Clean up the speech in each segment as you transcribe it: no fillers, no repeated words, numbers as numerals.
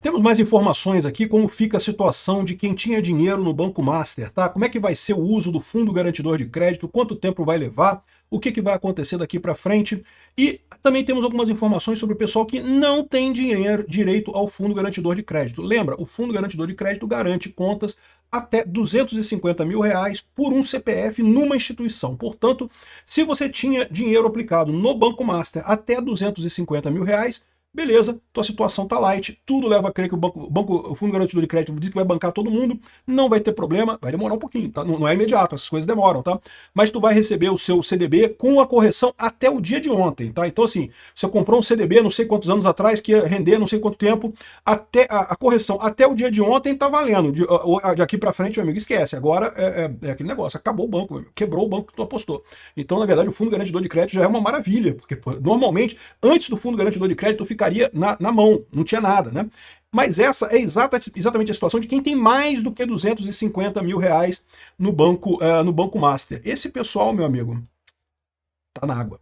Temos mais informações aqui, como fica a situação de quem tinha dinheiro no Banco Master, tá? Como é que vai ser o uso do Fundo Garantidor de Crédito, quanto tempo vai levar, o que vai acontecer daqui para frente. E também temos algumas informações sobre o pessoal que não tem direito ao Fundo Garantidor de Crédito. Lembra, o Fundo Garantidor de Crédito garante contas até R$250 mil por um CPF numa instituição. Portanto, se você tinha dinheiro aplicado no Banco Master até R$250 mil, beleza, tua situação tá light, tudo leva a crer que o Fundo Garantidor de Crédito diz que vai bancar todo mundo, não vai ter problema, vai demorar um pouquinho, tá? Não é imediato, essas coisas demoram, tá? Mas tu vai receber o seu CDB com a correção até o dia de ontem, tá? Então assim, você comprou um CDB não sei quantos anos atrás, que ia render não sei quanto tempo, até a correção até o dia de ontem tá valendo, de aqui pra frente, meu amigo, esquece, agora é aquele negócio, acabou o banco, quebrou o banco que tu apostou. Então, na verdade, o Fundo Garantidor de Crédito já é uma maravilha, porque normalmente, antes do Fundo Garantidor de Crédito, tu ficaria na mão, não tinha nada, né? Mas essa é exatamente a situação de quem tem mais do que R$250 mil no Banco Master. Esse pessoal, meu amigo, tá na água.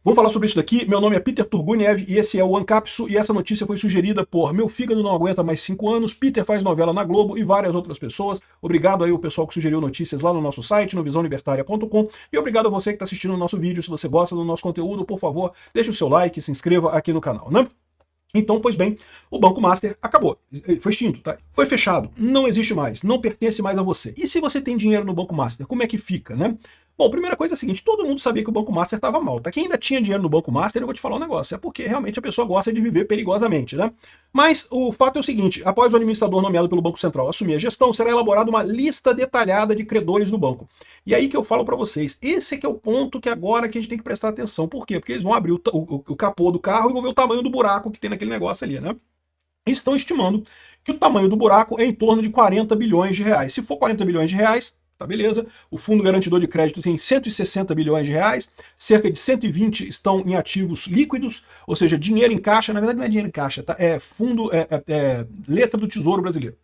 Vamos falar sobre isso daqui. Meu nome é Peter Turguniev e esse é o Ancapsu, e essa notícia foi sugerida por Meu Fígado Não Aguenta Mais 5 Anos, Peter Faz Novela na Globo e várias outras pessoas. Obrigado aí ao pessoal que sugeriu notícias lá no nosso site, no visãolibertaria.com, e obrigado a você que está assistindo o nosso vídeo. Se você gosta do nosso conteúdo, por favor, deixe o seu like e se inscreva aqui no canal, né? Então, pois bem, o Banco Master acabou, foi extinto, tá? Foi fechado, não existe mais, não pertence mais a você. E se você tem dinheiro no Banco Master, como é que fica, né? Bom, primeira coisa é a seguinte, todo mundo sabia que o Banco Master estava mal, tá? Quem ainda tinha dinheiro no Banco Master, eu vou te falar um negócio, é porque realmente a pessoa gosta de viver perigosamente, né? Mas o fato é o seguinte, após o administrador nomeado pelo Banco Central assumir a gestão, será elaborada uma lista detalhada de credores do banco. E aí que eu falo para vocês, esse é que é o ponto que agora que a gente tem que prestar atenção. Por quê? Porque eles vão abrir o capô do carro e vão ver o tamanho do buraco que tem naquele negócio ali, né? E estão estimando que o tamanho do buraco é em torno de 40 bilhões de reais. Se for 40 bilhões de reais, tá beleza. O Fundo Garantidor de Crédito tem 160 bilhões de reais, cerca de 120 estão em ativos líquidos, ou seja, dinheiro em caixa. Na verdade não é dinheiro em caixa, tá? É letra do Tesouro Brasileiro.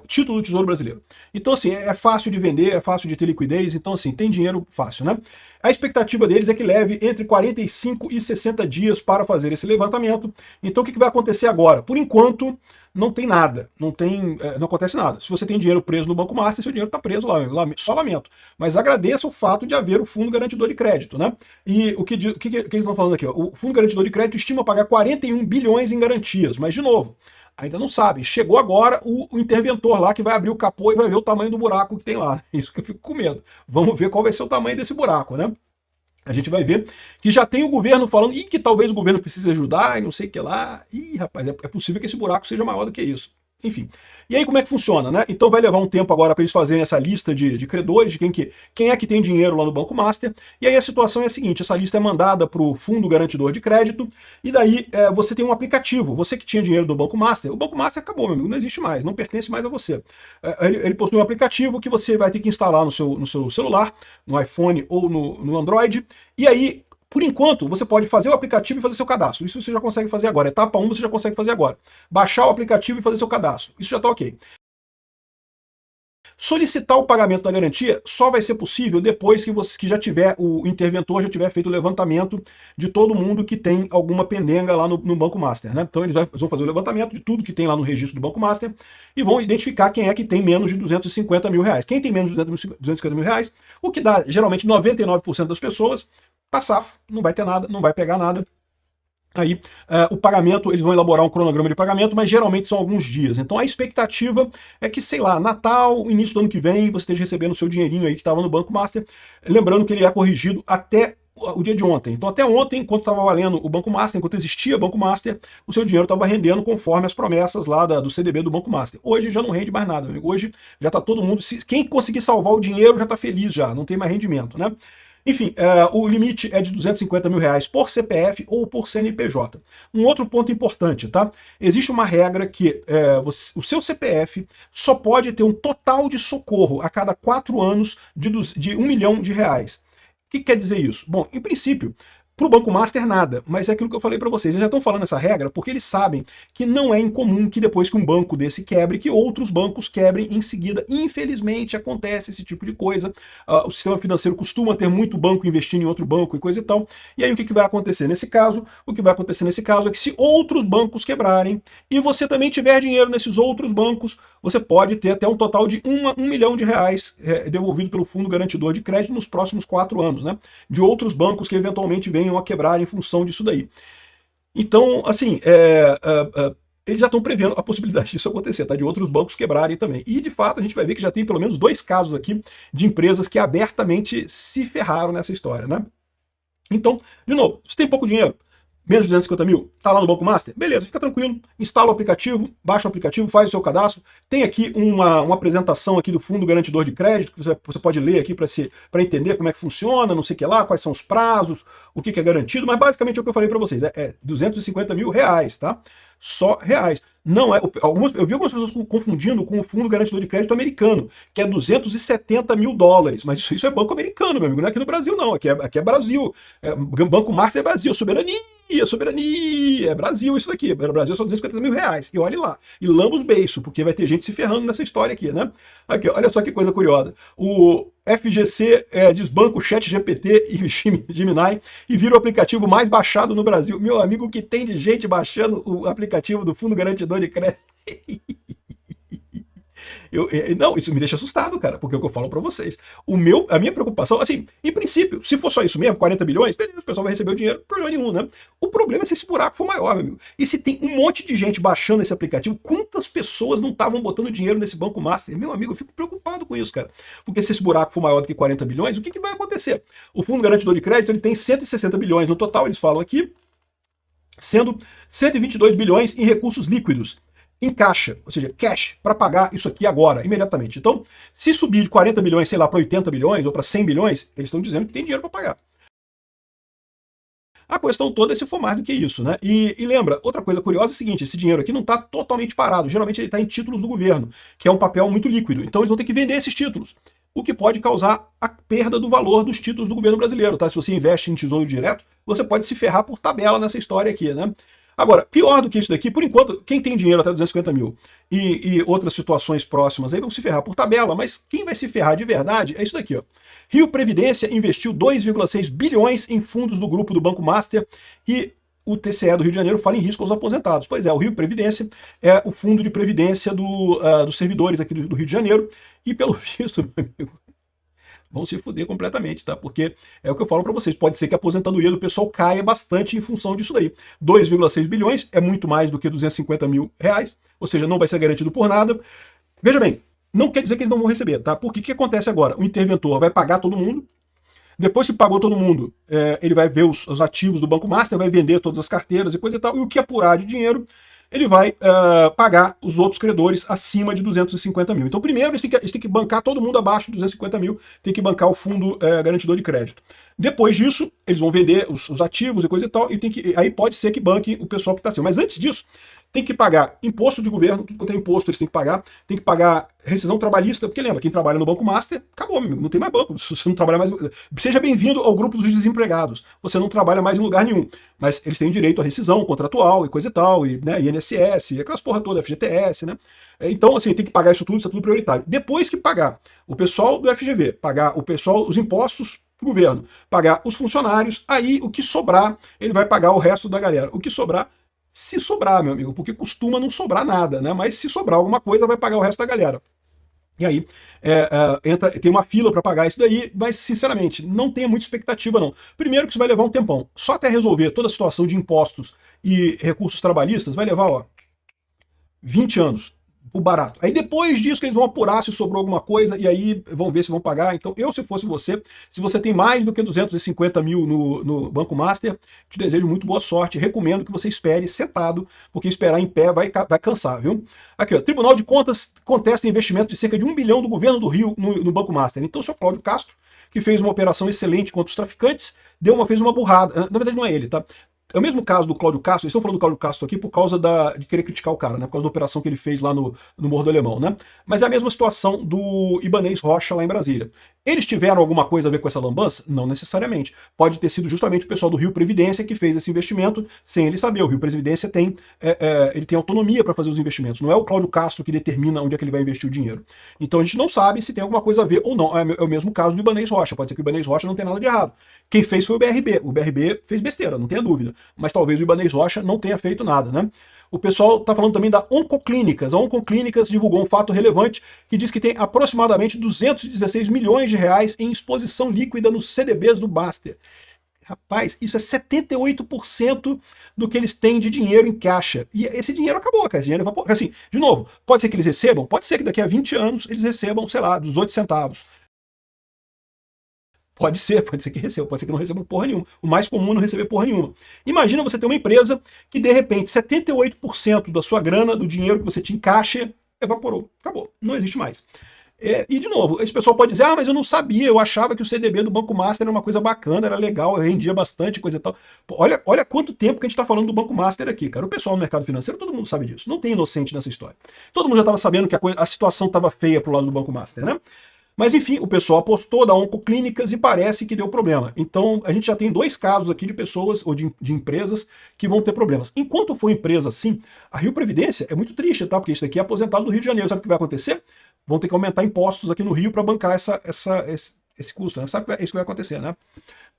Título do Tesouro Brasileiro. Então, assim, é fácil de vender, é fácil de ter liquidez, então, assim, tem dinheiro fácil, né? A expectativa deles é que leve entre 45 e 60 dias para fazer esse levantamento. Então, o que vai acontecer agora? Por enquanto, não tem nada, não acontece nada. Se você tem dinheiro preso no Banco Master, seu dinheiro está preso lá, só lamento. Mas agradeça o fato de haver o Fundo Garantidor de Crédito, né? E o que eles estão falando aqui? Ó? O Fundo Garantidor de Crédito estima pagar 41 bilhões em garantias, mas, de novo, ainda não sabe. Chegou agora o interventor lá que vai abrir o capô e vai ver o tamanho do buraco que tem lá. Isso que eu fico com medo. Vamos ver qual vai ser o tamanho desse buraco, né? A gente vai ver que já tem o governo falando que talvez o governo precise ajudar e não sei o que lá. Ih, rapaz, é possível que esse buraco seja maior do que isso. Enfim. E aí como é que funciona, né? Então vai levar um tempo agora para eles fazerem essa lista de credores, de quem é que tem dinheiro lá no Banco Master. E aí a situação é a seguinte, essa lista é mandada para o Fundo Garantidor de Crédito, e daí você tem um aplicativo. Você que tinha dinheiro do Banco Master, o Banco Master acabou, meu amigo, não existe mais, não pertence mais a você. Ele possui um aplicativo que você vai ter que instalar no seu celular, no iPhone ou no Android, e aí por enquanto, você pode fazer o aplicativo e fazer seu cadastro. Isso você já consegue fazer agora. Etapa 1 você já consegue fazer agora. Baixar o aplicativo e fazer seu cadastro. Isso já está ok. Solicitar o pagamento da garantia só vai ser possível depois que já tiver o interventor já tiver feito o levantamento de todo mundo que tem alguma pendenga lá no Banco Master, né? Então eles vão fazer o levantamento de tudo que tem lá no registro do Banco Master e vão identificar quem é que tem menos de 250 mil reais. Quem tem menos de 250 mil reais, o que dá geralmente 99% das pessoas, tá safo, não vai ter nada, não vai pegar nada. Aí o pagamento, eles vão elaborar um cronograma de pagamento, mas geralmente são alguns dias. Então a expectativa é que, sei lá, Natal, início do ano que vem, você esteja recebendo o seu dinheirinho aí que estava no Banco Master. Lembrando que ele é corrigido até o dia de ontem. Então até ontem, enquanto estava valendo o Banco Master, enquanto existia Banco Master, o seu dinheiro estava rendendo conforme as promessas lá do CDB do Banco Master. Hoje já não rende mais nada, amigo. Hoje já está todo mundo... Quem conseguir salvar o dinheiro já está feliz já, não tem mais rendimento, né? Enfim, o limite é de 250 mil reais por CPF ou por CNPJ. Um outro ponto importante, tá? Existe uma regra que o seu CPF só pode ter um total de socorro a cada 4 anos de 1 milhão de reais. O que quer dizer isso? Bom, em princípio, Para o Banco Master, nada. Mas é aquilo que eu falei para vocês. Eles já estão falando essa regra porque eles sabem que não é incomum que depois que um banco desse quebre, que outros bancos quebrem em seguida. Infelizmente, acontece esse tipo de coisa. O sistema financeiro costuma ter muito banco investindo em outro banco e coisa e tal. E aí o que vai acontecer nesse caso? O que vai acontecer nesse caso é que se outros bancos quebrarem e você também tiver dinheiro nesses outros bancos, você pode ter até um total de R$ 1 milhão devolvido pelo Fundo Garantidor de Crédito nos próximos 4 anos, né? De outros bancos que eventualmente venham a quebrar em função disso daí. Então, assim, eles já estão prevendo a possibilidade disso acontecer, tá? De outros bancos quebrarem também. E, de fato, a gente vai ver que já tem pelo menos 2 casos aqui de empresas que abertamente se ferraram nessa história, né? Então, de novo, se tem pouco dinheiro, menos de 250 mil, tá lá no Banco Master, beleza, fica tranquilo, instala o aplicativo, baixa o aplicativo, faz o seu cadastro, tem aqui uma apresentação aqui do Fundo Garantidor de Crédito, que você pode ler aqui para entender como é que funciona, não sei o que lá, quais são os prazos, o que é garantido, mas basicamente é o que eu falei para vocês, é 250 mil reais, tá? Só reais. Não é, eu vi algumas pessoas confundindo com o Fundo Garantidor de Crédito americano, que é 270 mil dólares, mas isso é banco americano, meu amigo, não é aqui no Brasil não, aqui é Brasil, Banco Master é Brasil, soberania, é Brasil isso daqui, no Brasil são 250 mil reais, e olhe lá, e lamba os beiços, porque vai ter gente se ferrando nessa história aqui, né? Aqui, olha só que coisa curiosa, o FGC desbanca o ChatGPT e Gemini e vira o aplicativo mais baixado no Brasil. Meu amigo, o que tem de gente baixando o aplicativo do Fundo Garantidor de Crédito? Não, isso me deixa assustado, cara, porque é o que eu falo pra vocês. A minha preocupação, assim, em princípio, se for só isso mesmo, 40 bilhões, beleza, o pessoal vai receber o dinheiro, problema nenhum, né? O problema é se esse buraco for maior, meu amigo. E se tem um monte de gente baixando esse aplicativo, quantas pessoas não estavam botando dinheiro nesse Banco Master? Meu amigo, eu fico preocupado com isso, cara. Porque se esse buraco for maior do que 40 bilhões, o que vai acontecer? O Fundo Garantidor de Crédito, ele tem 160 bilhões no total, eles falam aqui, sendo 122 bilhões em recursos líquidos, em caixa, ou seja, cash, para pagar isso aqui agora, imediatamente. Então, se subir de 40 bilhões, sei lá, para 80 bilhões ou para 100 bilhões, eles estão dizendo que tem dinheiro para pagar. A questão toda é se for mais do que isso, né? E lembra, outra coisa curiosa é a seguinte, esse dinheiro aqui não está totalmente parado, geralmente ele está em títulos do governo, que é um papel muito líquido, então eles vão ter que vender esses títulos, o que pode causar a perda do valor dos títulos do governo brasileiro, tá? Se você investe em tesouro direto, você pode se ferrar por tabela nessa história aqui, né? Agora, pior do que isso daqui, por enquanto, quem tem dinheiro até 250 mil e outras situações próximas aí vão se ferrar por tabela, mas quem vai se ferrar de verdade é isso daqui, ó. Rio Previdência investiu 2,6 bilhões em fundos do grupo do Banco Master e o TCE do Rio de Janeiro fala em risco aos aposentados. Pois é, o Rio Previdência é o fundo de previdência dos servidores aqui do Rio de Janeiro e, pelo visto, meu amigo, vão se fuder completamente, tá? Porque é o que eu falo para vocês, pode ser que a aposentadoria do pessoal caia bastante em função disso daí. 2,6 bilhões é muito mais do que 250 mil reais, ou seja, não vai ser garantido por nada. Veja bem, não quer dizer que eles não vão receber, tá? Porque o que acontece agora? O interventor vai pagar todo mundo, depois que pagou todo mundo, ele vai ver os ativos do Banco Master, vai vender todas as carteiras e coisa e tal, e o que apurar de dinheiro, ele vai pagar os outros credores acima de 250 mil. Então, primeiro, eles têm que bancar todo mundo abaixo de 250 mil, tem que bancar o Fundo Garantidor de Crédito. Depois disso, eles vão vender os ativos e coisa e tal, e aí pode ser que banque o pessoal que está acima. Mas antes disso, tem que pagar imposto de governo, tudo quanto é imposto eles têm que pagar rescisão trabalhista, porque lembra, quem trabalha no Banco Master, acabou, meu amigo, não tem mais banco, você não trabalha mais... Seja bem-vindo ao grupo dos desempregados, você não trabalha mais em lugar nenhum, mas eles têm direito à rescisão contratual e coisa e tal, e, né, INSS, e aquelas porra toda, FGTS, né? Então, assim, tem que pagar isso é tudo prioritário. Depois que pagar o pessoal do FGV, pagar os impostos pro governo, pagar os funcionários, aí o que sobrar, ele vai pagar o resto da galera. O que sobrar, se sobrar, meu amigo, porque costuma não sobrar nada, né? Mas se sobrar alguma coisa, vai pagar o resto da galera. E aí, tem uma fila para pagar isso daí, mas, sinceramente, não tenha muita expectativa, não. Primeiro que isso vai levar um tempão. Só até resolver toda a situação de impostos e recursos trabalhistas, vai levar, ó, 20 anos. O barato. Aí depois disso que eles vão apurar se sobrou alguma coisa e aí vão ver se vão pagar. Então eu, se fosse você, se você tem mais do que 250 mil no Banco Master, te desejo muito boa sorte. Recomendo que você espere sentado, porque esperar em pé vai cansar, viu? Aqui, ó, Tribunal de Contas contesta investimento de cerca de 1 bilhão do governo do Rio no Banco Master. Então o senhor Cláudio Castro, que fez uma operação excelente contra os traficantes, fez uma burrada. Na verdade não é ele, tá? É o mesmo caso do Cláudio Castro, eles estão falando do Cláudio Castro aqui por causa de querer criticar o cara, né? Por causa da operação que ele fez lá no Morro do Alemão, né? Mas é a mesma situação do Ibanez Rocha lá em Brasília. Eles tiveram alguma coisa a ver com essa lambança? Não necessariamente. Pode ter sido justamente o pessoal do Rio Previdência que fez esse investimento sem ele saber. O Rio Previdência tem, ele tem autonomia para fazer os investimentos. Não é o Cláudio Castro que determina onde é que ele vai investir o dinheiro. Então a gente não sabe se tem alguma coisa a ver ou não. É o mesmo caso do Ibanez Rocha. Pode ser que o Ibanez Rocha não tenha nada de errado. Quem fez foi o BRB. O BRB fez besteira, não tenha dúvida. Mas talvez o Ibanez Rocha não tenha feito nada, né? O pessoal está falando também da Oncoclínicas. A Oncoclínicas divulgou um fato relevante que diz que tem aproximadamente 216 milhões de reais em exposição líquida nos CDBs do Baster. Rapaz, isso é 78% do que eles têm de dinheiro em caixa. E esse dinheiro acabou, cara. Esse dinheiro evaporou. Assim, de novo, pode ser que eles recebam? Pode ser que daqui a 20 anos eles recebam, sei lá, 18 centavos. Pode ser que receba, pode ser que não receba porra nenhuma. O mais comum é não receber porra nenhuma. Imagina você ter uma empresa que, de repente, 78% da sua grana, do dinheiro que você tinha em caixa, evaporou. Acabou. Não existe mais. E, de novo, esse pessoal pode dizer, ah, mas eu não sabia, eu achava que o CDB do Banco Master era uma coisa bacana, era legal, eu rendia bastante, coisa e tal. Pô, olha quanto tempo que a gente está falando do Banco Master aqui, cara. O pessoal no mercado financeiro, todo mundo sabe disso. Não tem inocente nessa história. Todo mundo já estava sabendo que a situação estava feia pro lado do Banco Master, né? Mas enfim, o pessoal apostou da Oncoclínicas e parece que deu problema. Então a gente já tem 2 casos aqui de pessoas ou de empresas que vão ter problemas. Enquanto for empresa assim, a Rio Previdência é muito triste, tá? Porque isso aqui é aposentado do Rio de Janeiro. Sabe o que vai acontecer? Vão ter que aumentar impostos aqui no Rio para bancar esse custo, né? Sabe que é isso que vai acontecer, né?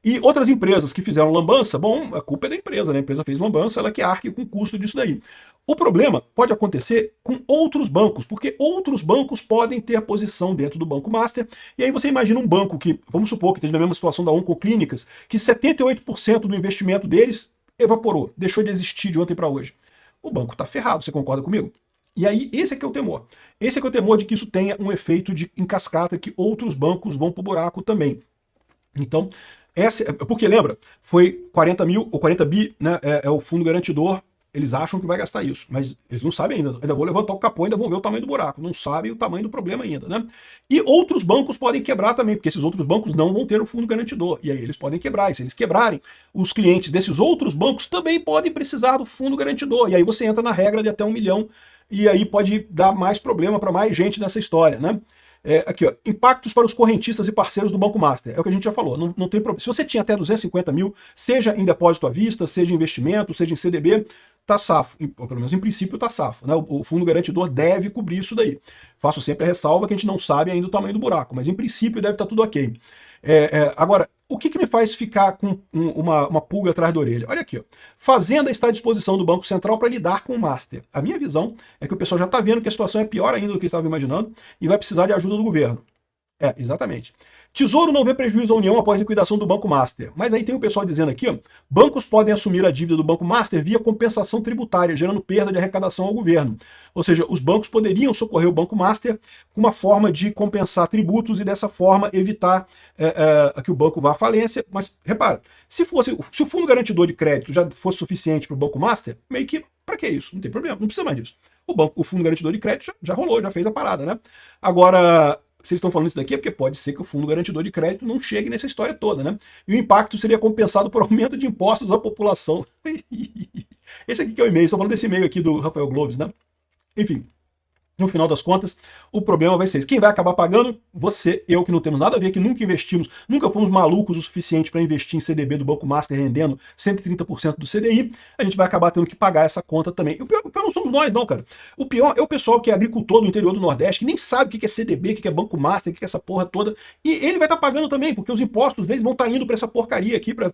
E outras empresas que fizeram lambança, bom, a culpa é da empresa, né? A empresa fez lambança, ela que arque com o custo disso daí. O problema pode acontecer com outros bancos, porque outros bancos podem ter posição dentro do Banco Master, e aí você imagina um banco que, vamos supor que esteja na mesma situação da Oncoclínicas, que 78% do investimento deles evaporou, deixou de existir de ontem para hoje. O banco está ferrado, você concorda comigo? E aí, esse é que é o temor. Esse é que é o temor de que isso tenha um efeito em cascata, que outros bancos vão pro buraco também. Então, porque lembra, foi 40 mil ou 40 bi, né? É o fundo garantidor. Eles acham que vai gastar isso, mas eles não sabem ainda. Ainda vou levantar o capô, ainda vão ver o tamanho do buraco. Não sabem o tamanho do problema ainda, né? E outros bancos podem quebrar também, porque esses outros bancos não vão ter o fundo garantidor. E aí eles podem quebrar. E se eles quebrarem, os clientes desses outros bancos também podem precisar do fundo garantidor. E aí você entra na regra de até 1 milhão. E aí pode dar mais problema para mais gente nessa história, né? Aqui, ó, impactos para os correntistas e parceiros do Banco Master. É o que a gente já falou, não tem problema. Se você tinha até 250 mil, seja em depósito à vista, seja em investimento, seja em CDB, tá safo. Pelo menos em princípio tá safo, né? O fundo garantidor deve cobrir isso daí. Faço sempre a ressalva que a gente não sabe ainda o tamanho do buraco, mas em princípio deve estar tudo ok. Agora, o que me faz ficar com uma pulga atrás da orelha? Olha aqui, ó. Fazenda está à disposição do Banco Central para lidar com o Master. A minha visão é que o pessoal já está vendo que a situação é pior ainda do que estava imaginando e vai precisar de ajuda do governo. Exatamente. Tesouro não vê prejuízo à União após liquidação do Banco Master. Mas aí tem o pessoal dizendo aqui, ó, bancos podem assumir a dívida do Banco Master via compensação tributária, gerando perda de arrecadação ao governo. Ou seja, os bancos poderiam socorrer o Banco Master com uma forma de compensar tributos e dessa forma evitar que o banco vá à falência. Mas repara, se o fundo garantidor de crédito já fosse suficiente para o Banco Master, meio que, para que isso? Não tem problema, não precisa mais disso. O fundo garantidor de crédito já rolou, já fez a parada, né? Agora, se eles estão falando isso daqui é porque pode ser que o fundo garantidor de crédito não chegue nessa história toda, né? E o impacto seria compensado por aumento de impostos à população. Esse aqui que é o e-mail, estou falando desse e-mail aqui do Rafael Gloves, né? Enfim, no final das contas, o problema vai ser esse. Quem vai acabar pagando? Você, eu, que não temos nada a ver, que nunca investimos, nunca fomos malucos o suficiente para investir em CDB do Banco Master rendendo 130% do CDI, a gente vai acabar tendo que pagar essa conta também. E o pior não somos nós, não, cara. O pior é o pessoal que é agricultor do interior do Nordeste, que nem sabe o que é CDB, o que é Banco Master, o que é essa porra toda, e ele vai estar pagando também, porque os impostos deles vão estar indo para essa porcaria aqui, para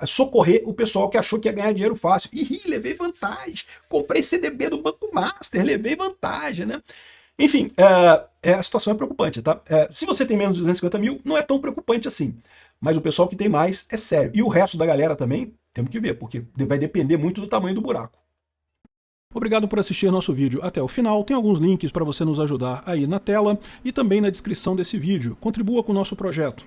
socorrer o pessoal que achou que ia ganhar dinheiro fácil. E levei vantagem. Comprei CDB do Banco Master, levei vantagem, né? Enfim, a situação é preocupante, tá? Se você tem menos de 250 mil, não é tão preocupante assim. Mas o pessoal que tem mais é sério. E o resto da galera também, temos que ver, porque vai depender muito do tamanho do buraco. Obrigado por assistir nosso vídeo até o final. Tem alguns links para você nos ajudar aí na tela e também na descrição desse vídeo. Contribua com o nosso projeto.